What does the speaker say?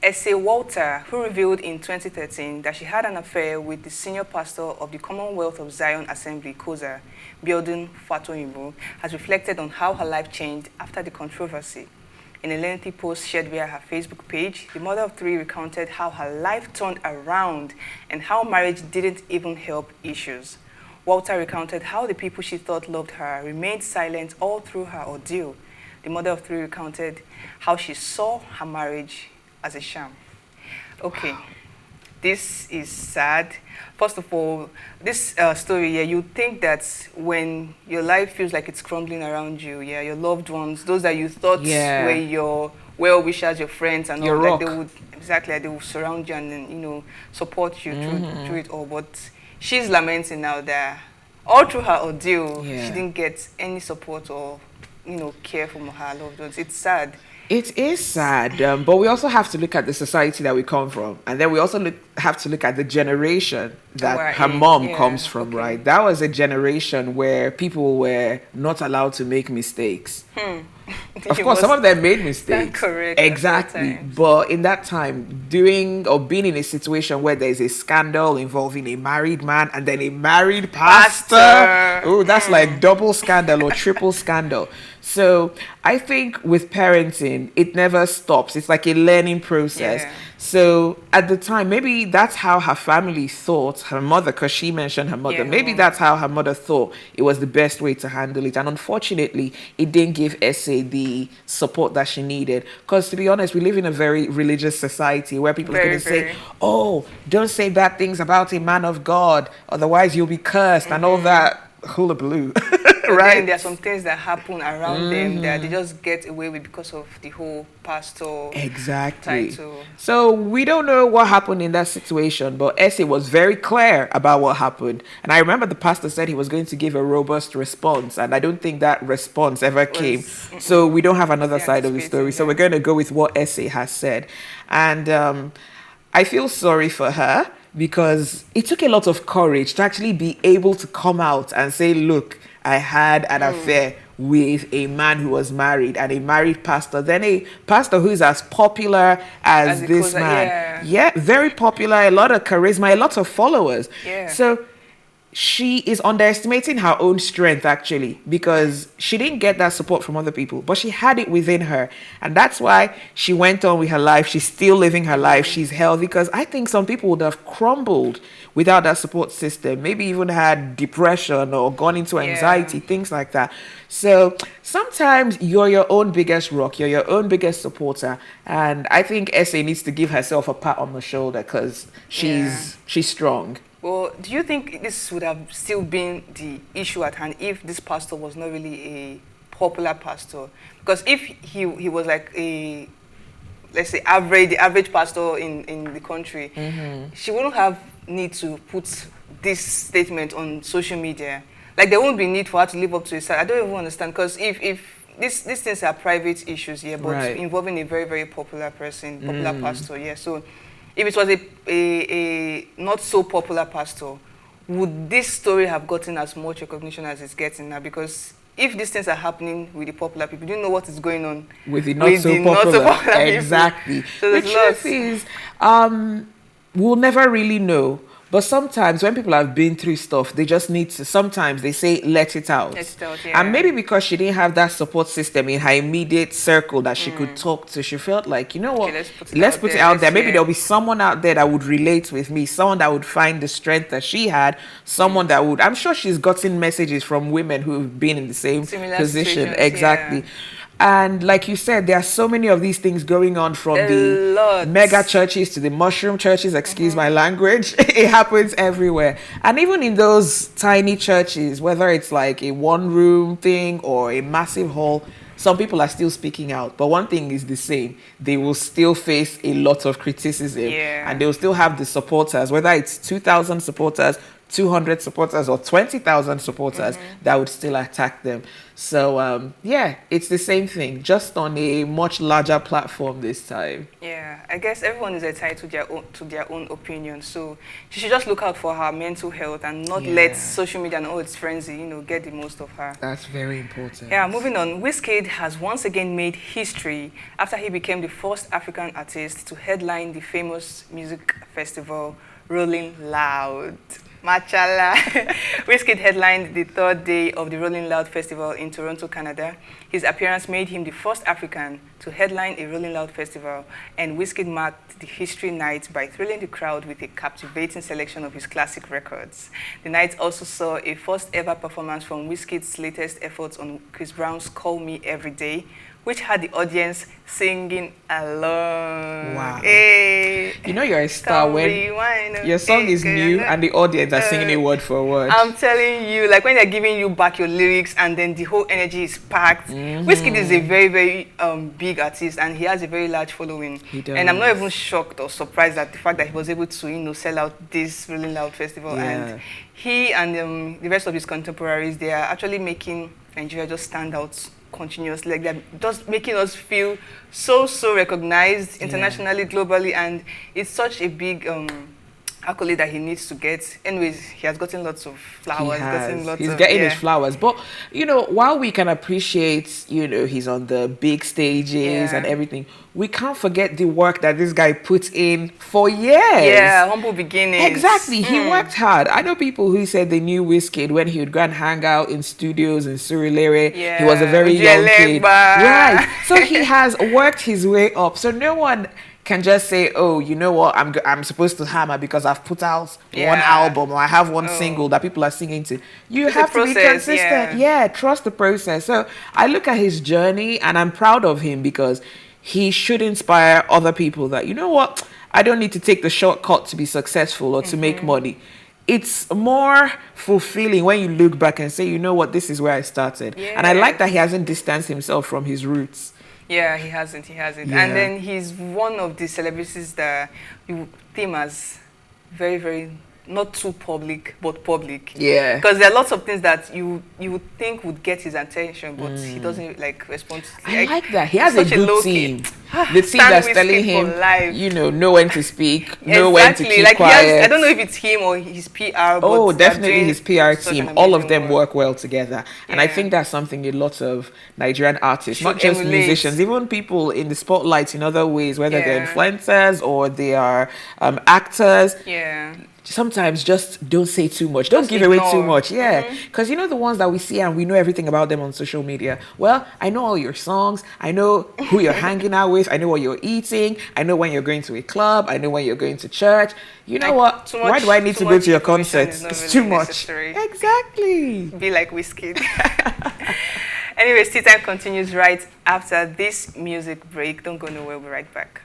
Ese Walter, who revealed in 2013 that she had an affair with the senior pastor of the Commonwealth of Zion Assembly, COZA, Biodun Fatoyinbo, has reflected on how her life changed after the controversy. In a lengthy post shared via her Facebook page, the mother of three recounted how her life turned around and how marriage didn't even help issues. Walter recounted how the people she thought loved her remained silent all through her ordeal. The mother of three recounted how she saw her marriage as a sham. Okay, this is sad. First of all, this story, yeah, you think that when your life feels like it's crumbling around you, yeah, your loved ones, those that you thought were your well-wishers, your friends, and all that, they would exactly, they will surround you and then, you know, support you through it all. But she's lamenting now that all through her ordeal, she didn't get any support or, you know, care from her loved ones. It's sad. It is sad, but we also have to look at the society that we come from. And then we also have to look at the generation that her mom comes from, right? That was a generation where people were not allowed to make mistakes. Of course, some of them made mistakes. Correct. Exactly. But in that time, doing or being in a situation where there's a scandal involving a married man and then a married pastor. Oh, that's like double scandal or triple scandal. So I think with parenting, it never stops. It's like a learning process. So at the time, maybe that's how her family thought, her mother, because she mentioned her mother, maybe that's how her mother thought it was the best way to handle it. And unfortunately, it didn't give Ese the support that she needed. Because to be honest, we live in a very religious society where people are going to say, oh, don't say bad things about a man of God, otherwise you'll be cursed and all that hullabaloo. Right. Then there are some things that happen around them that they just get away with because of the whole pastor title. So we don't know what happened in that situation, but Ese was very clear about what happened. And I remember the pastor said he was going to give a robust response, and I don't think that response ever came. So we don't have another side of the story. So we're going to go with what Ese has said. And I feel sorry for her because it took a lot of courage to actually be able to come out and say, look, I had an affair with a man who was married and a married pastor, then a pastor who's as popular as this man. Yeah, very popular, a lot of charisma, a lot of followers. So she is underestimating her own strength, actually, because she didn't get that support from other people, but she had it within her. And that's why she went on with her life. She's still living her life. She's healthy, because I think some people would have crumbled without that support system, maybe even had depression or gone into anxiety, things like that. So sometimes you're your own biggest rock, you're your own biggest supporter. And I think Ese needs to give herself a pat on the shoulder because she's strong. Well, do you think this would have still been the issue at hand if this pastor was not really a popular pastor? Because if he was like a, let's say, the average pastor in the country, she wouldn't have need to put this statement on social media. Like, there won't be need for her to live up to it. I don't even understand, because if these things are private issues, but involving a very, very popular person, popular pastor, so if it was a not so popular pastor, would this story have gotten as much recognition as it's getting now? Because if these things are happening with the popular people, you don't know what is going on with the not so popular. Exactly. So the truth is, we'll never really know. But sometimes when people have been through stuff, they just need to, sometimes they say, let it out. And maybe because she didn't have that support system in her immediate circle that she could talk to, she felt like, you know what, let's put it out there. Maybe there'll be someone out there that would relate with me, someone that would find the strength that she had, someone that would, I'm sure she's gotten messages from women who've been in the same position. Exactly. And like you said, there are so many of these things going on, from the mega churches to the mushroom churches, excuse my language. It happens everywhere. And even in those tiny churches, whether it's like a one-room thing or a massive hall, some people are still speaking out. But one thing is the same. They will still face a lot of criticism. And they will still have the supporters, whether it's 2,000 supporters, 200 supporters or 20,000 supporters that would still attack them. So yeah, it's the same thing, just on a much larger platform this time. Yeah, I guess everyone is entitled to their own opinion. So she should just look out for her mental health and not let social media and all its frenzy, get the most of her. That's very important. Yeah, moving on. Wizkid has once again made history after he became the first African artist to headline the famous music festival Rolling Loud. Machala. Wizkid headlined the third day of the Rolling Loud Festival in Toronto, Canada. His appearance made him the first African to headline a Rolling Loud Festival, and Wizkid marked the history night by thrilling the crowd with a captivating selection of his classic records. The night also saw a first ever performance from Wizkid's latest efforts on Chris Brown's Call Me Every Day, which had the audience singing along. Wow. Hey, you're a star when your song is new and the audience are singing it word for word. I'm telling you, like when they're giving you back your lyrics and then the whole energy is packed. Wizkid is a very, very big artist and he has a very large following. He does. And I'm not even shocked or surprised at the fact that he was able to, sell out this Really Loud festival. Yeah. And he and the rest of his contemporaries, they are actually making Nigeria just stand out continuously. Like they're just making us feel so recognized internationally, globally, and it's such a big accolade that he needs to get. Anyways, he has gotten lots of flowers. He's getting his flowers. But while we can appreciate, he's on the big stages and everything, we can't forget the work that this guy put in for years. Yeah, humble beginnings. Exactly. He worked hard. I know people who said they knew Wizkid when he would go and hang out in studios in Surulere. Yeah. He was a very young kid. Right. So he has worked his way up. So no one can just say, oh, you know what, I'm supposed to hammer because I've put out one album or I have one single that people are singing to. You have to be consistent. Yeah, trust the process. So I look at his journey and I'm proud of him because he should inspire other people that, you know what, I don't need to take the shortcut to be successful or to make money. It's more fulfilling when you look back and say, you know what, this is where I started. And I like that he hasn't distanced himself from his roots. Yeah, he hasn't. Yeah. And then he's one of the celebrities that you deem as very, very not too public, but public. Yeah. Because there are lots of things that you would think would get his attention, but he doesn't respond to. I like that. He has a good team. The team that's telling him, know when to speak, know when to keep quiet. I don't know if it's him or his PR. Oh, definitely his PR team. All of them work well together. And I think that's something a lot of Nigerian artists, not just musicians, even people in the spotlight in other ways, whether they're influencers or they are actors. Yeah. Sometimes just don't say too much. Don't give away too much. Yeah. Because the ones that we see and we know everything about them on social media. Well, I know all your songs. I know who you're hanging out with. I know what you're eating. I know when you're going to a club. I know when you're going to church. You know what? Why do I need to go to your concerts? It's too much. Exactly. Be like Wizkid. Anyways, Tea Time continues right after this music break. Don't go nowhere. We'll be right back.